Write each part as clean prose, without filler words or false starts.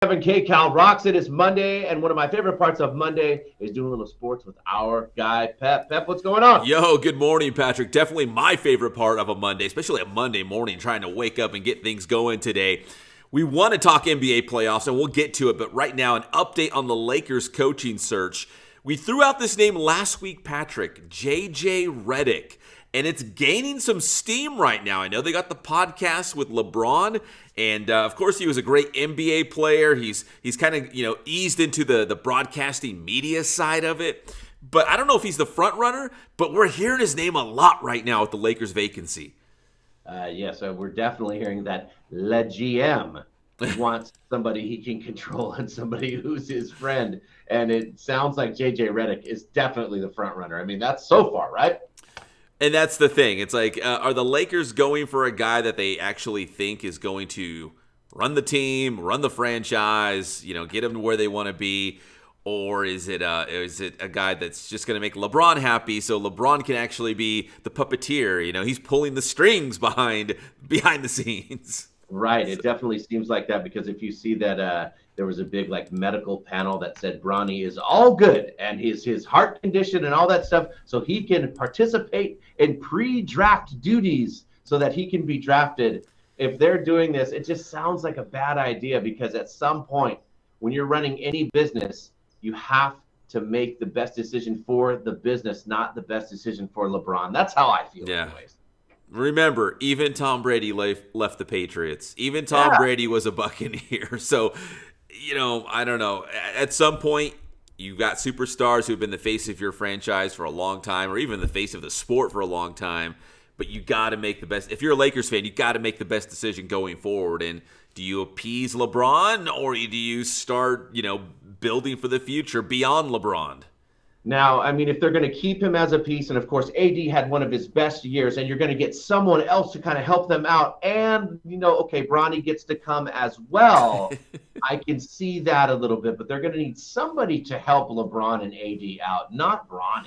KCAL rocks it. It's Monday, and one of my favorite parts of Monday is doing a little sports with our guy, Pep. Pep, what's going on? Yo, good morning, Patrick. Definitely my favorite part of a Monday, especially a Monday morning, trying to wake up and get things going today. We want to talk NBA playoffs, and we'll get to it, but right now, an update on the Lakers coaching search. We threw out this name last week, Patrick, J.J. Redick, and it's gaining some steam right now. I know they got the podcast with LeBron, and of course, he was a great NBA player. He's kind of eased into the broadcasting media side of it. But I don't know if he's the front runner, but we're hearing his name a lot right now with the Lakers vacancy. So we're definitely hearing that Le GM wants somebody he can control and somebody who's his friend. And it sounds like J.J. Redick is definitely the front runner. I mean, that's so far, right? And that's the thing. It's like, are the Lakers going for a guy that they actually think is going to run the team, run the franchise, get them to where they want to be? Or is it a guy that's just going to make LeBron happy so LeBron can actually be the puppeteer? He's pulling the strings behind the scenes. Right. It definitely seems like that, because if you see that there was a big medical panel that said Bronny is all good and his heart condition and all that stuff, so he can participate in pre-draft duties so that he can be drafted. If they're doing this, it just sounds like a bad idea, because at some point when you're running any business, you have to make the best decision for the business, not the best decision for LeBron. That's how I feel anyways. Remember, even Tom Brady left the Patriots. Even Tom Brady was a Buccaneer. So, I don't know. At some point, you've got superstars who have been the face of your franchise for a long time, or even the face of the sport for a long time. But you got to make the best. If you're a Lakers fan, you got to make the best decision going forward. And do you appease LeBron, or do you start, building for the future beyond LeBron? Now, I mean, if they're going to keep him as a piece, and of course, AD had one of his best years, and you're going to get someone else to kind of help them out, and, Bronny gets to come as well, I can see that a little bit, but they're going to need somebody to help LeBron and AD out, not Bronny.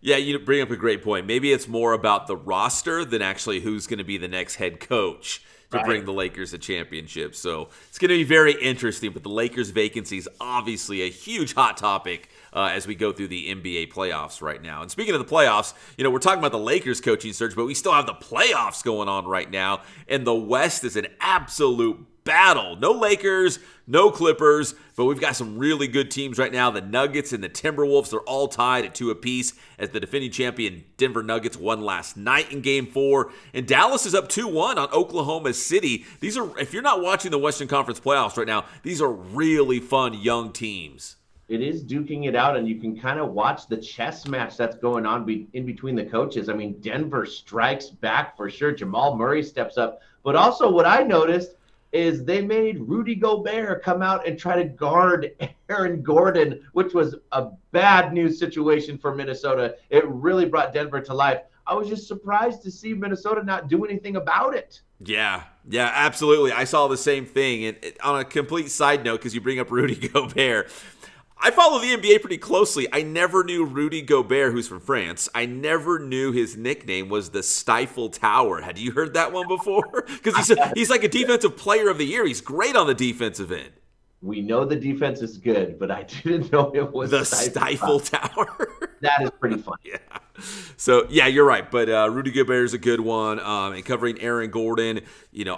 Yeah, you bring up a great point. Maybe it's more about the roster than actually who's going to be the next head coach to bring the Lakers a championship. So it's going to be very interesting, but the Lakers vacancy is obviously a huge hot topic as we go through the NBA playoffs right now. And speaking of the playoffs, we're talking about the Lakers coaching search, but we still have the playoffs going on right now, and the West is an absolute battle. No Lakers, no Clippers, but we've got some really good teams right now. The Nuggets and the Timberwolves are all tied at 2 apiece, as the defending champion Denver Nuggets won last night in Game 4. And Dallas is up 2-1 on Oklahoma City. These are, if you're not watching the Western Conference playoffs right now, these are really fun young teams. It is duking it out, and you can kind of watch the chess match that's going on in between the coaches. I mean, Denver strikes back for sure. Jamal Murray steps up. But also what I noticed is they made Rudy Gobert come out and try to guard Aaron Gordon, which was a bad news situation for Minnesota. It really brought Denver to life. I was just surprised to see Minnesota not do anything about it. Yeah, absolutely. I saw the same thing. And on a complete side note, because you bring up Rudy Gobert, I follow the NBA pretty closely. I never knew Rudy Gobert, who's from France, I never knew his nickname was the Stifle Tower. Had you heard that one before? Because he's like a defensive player of the year. He's great on the defensive end. We know the defense is good, but I didn't know it was the Stifle Tower. That is pretty funny. Yeah. So, yeah, you're right. But Rudy Gobert is a good one. And covering Aaron Gordon,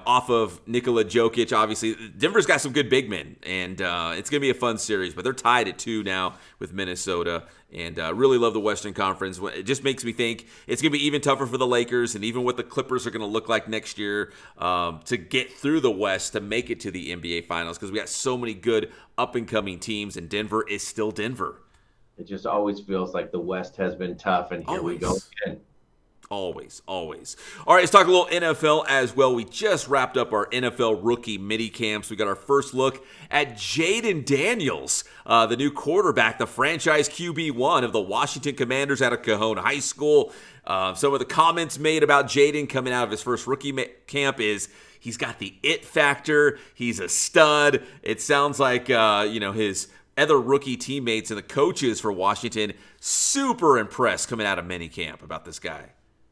off of Nikola Jokic, obviously. Denver's got some good big men. And it's going to be a fun series. But they're tied at 2 now with Minnesota. And really love the Western Conference. It just makes me think it's going to be even tougher for the Lakers, and even what the Clippers are going to look like next year to get through the West to make it to the NBA Finals, because we got so many good up-and-coming teams, and Denver is still Denver. It just always feels like the West has been tough, and here we go again. Always. All right, let's talk a little NFL as well. We just wrapped up our NFL rookie mini camps. We got our first look at Jayden Daniels, the new quarterback, the franchise QB1 of the Washington Commanders out of Cajon High School. Some of the comments made about Jayden coming out of his first rookie camp is he's got the it factor. He's a stud. It sounds like, his other rookie teammates and the coaches for Washington super impressed coming out of minicamp about this guy.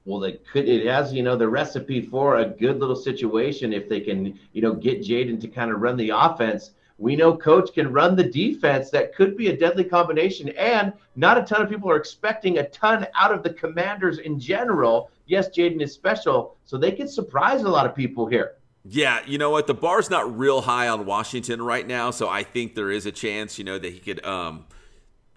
Well, it has, the recipe for a good little situation if they can, get Jayden to kind of run the offense. we know Coach can run the defense. That could be a deadly combination, and not a ton of people are expecting a ton out of the Commanders in general. Yes, Jayden is special, so they could surprise a lot of people here. Yeah, you know what? The bar's not real high on Washington right now, so I think there is a chance, that he could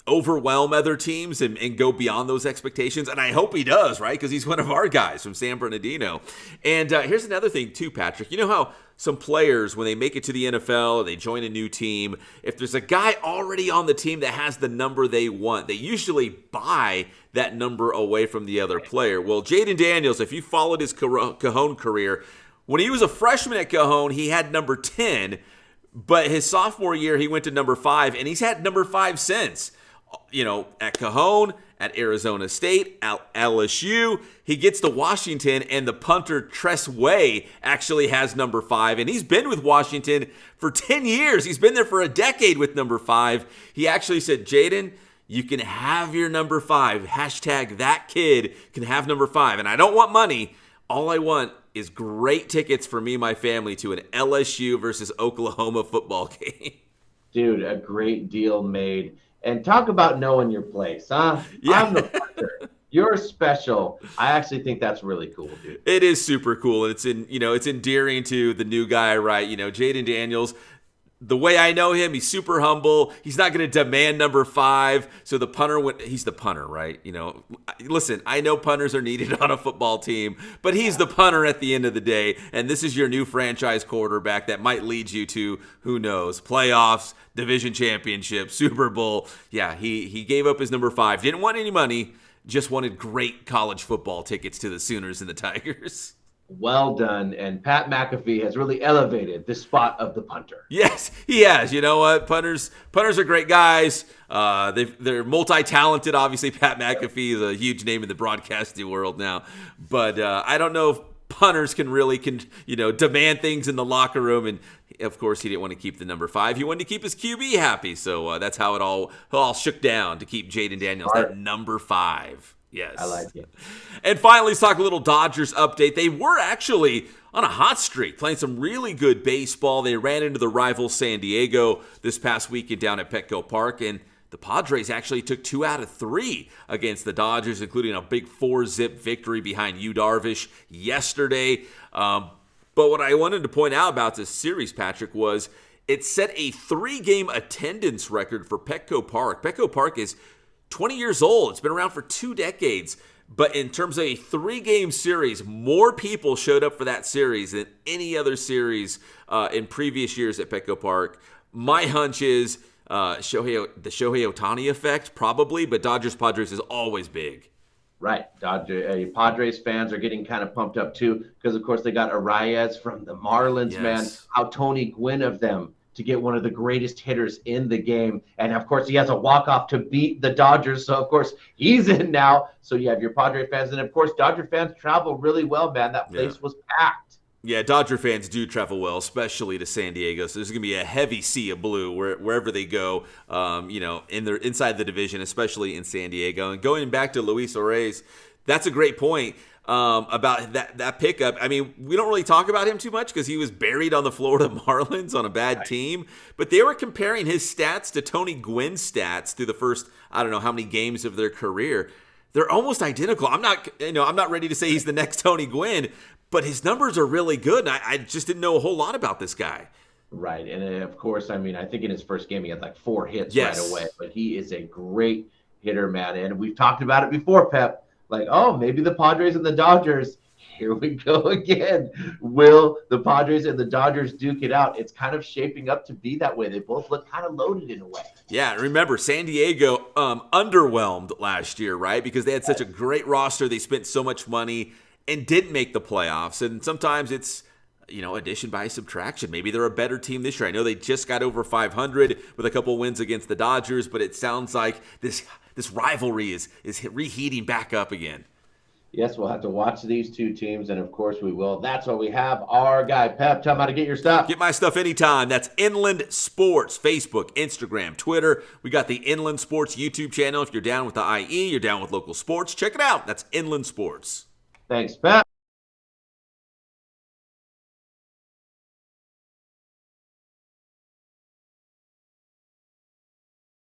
overwhelm other teams and go beyond those expectations. And I hope he does, right? Because he's one of our guys from San Bernardino. And here's another thing too, Patrick. You know how some players, when they make it to the NFL or they join a new team, if there's a guy already on the team that has the number they want, they usually buy that number away from the other player. Well, Jayden Daniels, if you followed his Cajon career, when he was a freshman at Cajon, he had number 10, but his sophomore year, he went to number 5, and he's had number 5 since. At Cajon, at Arizona State, at LSU. He gets to Washington, and the punter Tress Way actually has number 5, and he's been with Washington for 10 years. He's been there for a decade with number 5. He actually said, Jayden, you can have your number 5. Hashtag that kid can have number 5. And I don't want money. All I want is great tickets for me and my family to an LSU versus Oklahoma football game. Dude, a great deal made. And talk about knowing your place, huh? Yeah. I'm the punter. You're special. I actually think that's really cool, dude. It is super cool, and it's endearing to the new guy, right? Jayden Daniels. The way I know him, he's super humble. He's not going to demand number 5. So the punter, he's the punter, right? Listen, I know punters are needed on a football team, but he's the punter at the end of the day. And this is your new franchise quarterback that might lead you to, who knows, playoffs, division championship, Super Bowl. Yeah, he gave up his number 5. Didn't want any money, just wanted great college football tickets to the Sooners and the Tigers. Well done. And Pat McAfee has really elevated the spot of the punter. Yes, he has. You know what? Punters are great guys. They're multi-talented. Obviously, Pat McAfee is a huge name in the broadcasting world now. But I don't know if punters can really demand things in the locker room. And of course, he didn't want to keep the number 5. He wanted to keep his QB happy. So that's how it all shook down to keep Jayden Daniels at number 5. Yes. I like it. And finally, let's talk a little Dodgers update. They were actually on a hot streak, playing some really good baseball. They ran into the rival San Diego this past weekend down at Petco Park, and the Padres actually took 2 out of 3 against the Dodgers, including a big 4-zip victory behind Yu Darvish yesterday. But what I wanted to point out about this series, Patrick, was it set a 3-game attendance record for Petco Park. Petco Park is 20 years old. It's been around for 2 decades. But in terms of a 3-game series, more people showed up for that series than any other series in previous years at Petco Park. My hunch is the Shohei Ohtani effect, probably, but Dodgers-Padres is always big. Right. Padres fans are getting kind of pumped up, too, because, of course, they got Arias from the Marlins, Yes. man. How Tony Gwynn of them to get one of the greatest hitters in the game. And, of course, he has a walk-off to beat the Dodgers. So, of course, he's in now. So you have your Padre fans. And, of course, Dodger fans travel really well, man. That place was packed. Yeah, Dodger fans do travel well, especially to San Diego. So there's going to be a heavy sea of blue wherever they go, inside the division, especially in San Diego. And going back to Luis Ortiz, that's a great point. About that pickup. I mean, we don't really talk about him too much because he was buried on the Florida Marlins on a bad team. But they were comparing his stats to Tony Gwynn's stats through the first, I don't know how many games of their career. They're almost identical. I'm not ready to say he's the next Tony Gwynn, but his numbers are really good. And I just didn't know a whole lot about this guy. Right. And of course, I mean, I think in his first game, he had like 4 hits Yes. right away, but he is a great hitter, man. And we've talked about it before, Pep. Like, oh, maybe the Padres and the Dodgers. Here we go again. Will the Padres and the Dodgers duke it out? It's kind of shaping up to be that way. They both look kind of loaded in a way. Yeah, remember, San Diego underwhelmed last year, right? Because they had such a great roster. They spent so much money and didn't make the playoffs. And sometimes it's, addition by subtraction. Maybe they're a better team this year. I know they just got over 500 with a couple wins against the Dodgers, but it sounds like this rivalry is reheating back up again. Yes, we'll have to watch these 2 teams, and of course we will. That's why we have our guy, Pep. Tell him how to get your stuff. Get my stuff anytime. That's Inland Sports, Facebook, Instagram, Twitter. We got the Inland Sports YouTube channel. If you're down with the IE, you're down with local sports, check it out. That's Inland Sports. Thanks, Pep.